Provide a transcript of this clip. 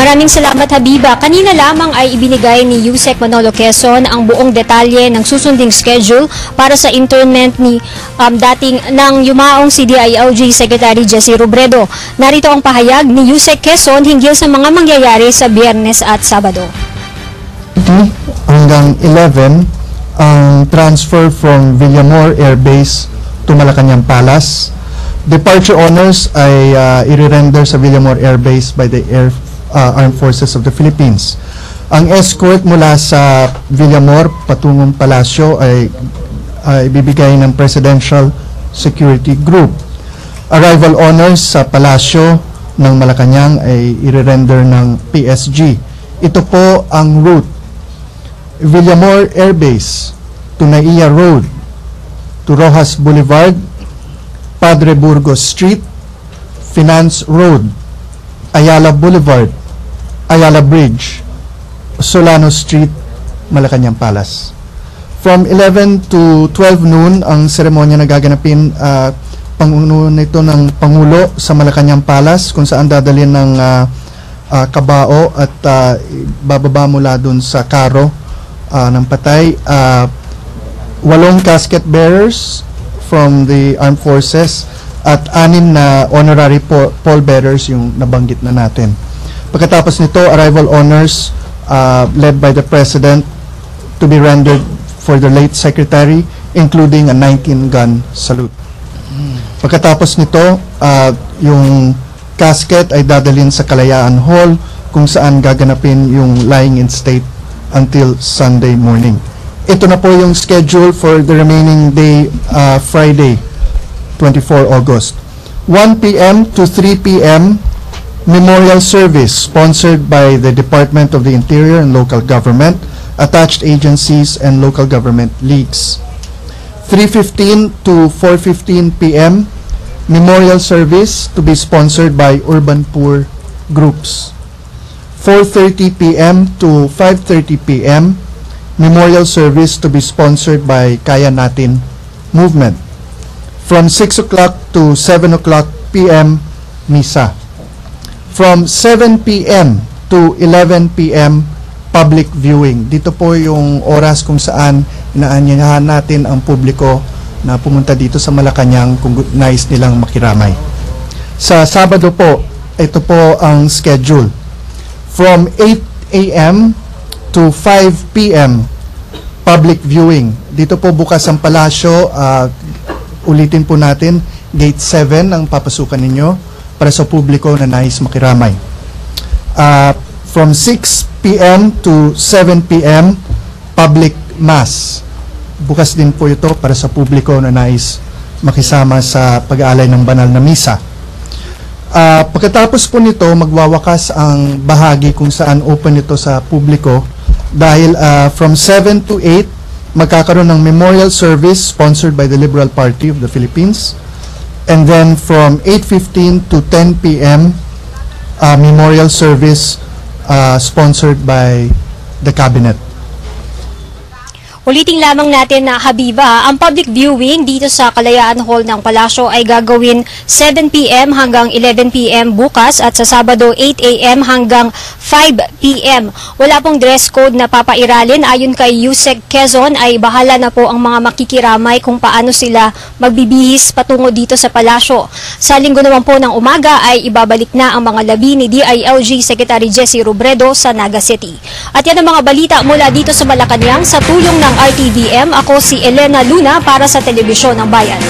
Maraming salamat, Habiba. Kanina lamang ay ibinigay ni Yusek Manolo Quezon ang buong detalye ng susunding schedule para sa internment ni ng yumaong CDILG Secretary Jesse Robredo. Narito ang pahayag ni Yusek Quezon hinggil sa mga mangyayari sa Biyernes at Sabado. Hanggang 11 ang transfer from Villamor Air Base to Malacanang Palace. Departure honors ay i-render sa Villamor Air Base by the Armed Forces of the Philippines. Ang escort mula sa Villamor patungong palasyo ay ibibigay ng Presidential Security Group. Arrival honors sa palasyo ng Malacanang ay i-render ng PSG. Ito po ang route: Villamor Air Base to Naiya Road, to Rojas Boulevard, Padre Burgos Street, Finance Road, Ayala Boulevard, Ayala Bridge, Solano Street, Malacanang Palace. From 11 to 12 noon, ang seremonya na gaganapin panguno nito ng Pangulo sa Malacanang Palace, kung saan dadalhin ng kabao at bababa mula dun sa karo ng patay. 8 casket bearers from the armed forces at 6 na honorary pallbearers yung nabanggit na natin. Pagkatapos nito, arrival honors led by the President to be rendered for the late Secretary, including a 19-gun salute. Pagkatapos nito, yung casket ay dadalhin sa Kalayaan Hall, kung saan gaganapin yung lying in state until Sunday morning. Ito na po yung schedule for the remaining day, Friday, 24 August. 1 p.m. to 3 p.m. memorial service sponsored by the Department of the Interior and Local Government, attached agencies, and local government leagues. 3:15 to 4:15 p.m. memorial service to be sponsored by urban poor groups. 4:30 p.m. to 5:30 p.m. memorial service to be sponsored by Kaya Natin movement. From 6 o'clock to 7 o'clock p.m. misa. From 7 p.m. to 11 p.m. public viewing. Dito po yung oras kung saan inaanyayahan natin ang publiko na pumunta dito sa Malacanang kung nais nilang makiramay. Sa Sabado po, ito po ang schedule. From 8 a.m. to 5 p.m. public viewing. Dito po bukas ang palasyo. Ulitin po natin, gate 7 ang papasukan ninyo para sa publiko na nais makiramay. From 6 p.m. to 7 p.m. public mass. Bukas din po ito para sa publiko na nais makisama sa pag-aalay ng banal na misa. Pagkatapos po nito, magwawakas ang bahagi kung saan open ito sa publiko dahil from 7 to 8, magkakaroon ng memorial service sponsored by the Liberal Party of the Philippines. And then from 8:15 to 10 p.m., memorial service sponsored by the Cabinet. Ulitin lamang natin na, Habiba, ang public viewing dito sa Kalayaan Hall ng Palasyo ay gagawin 7 p.m. hanggang 11 p.m. bukas at sa Sabado 8 a.m. hanggang 5 p.m. Wala pong dress code na papairalin. Ayon kay Yusek Quezon ay bahala na po ang mga makikiramay kung paano sila magbibihis patungo dito sa Palasyo. Sa Linggo naman po ng umaga ay ibabalik na ang mga labi ni DILG Secretary Jesse Robredo sa Naga City. At yan ang mga balita mula dito sa Malacanang sa tulong ng RTVM. Ako si Elena Luna para sa Telebisyon ng Bayan.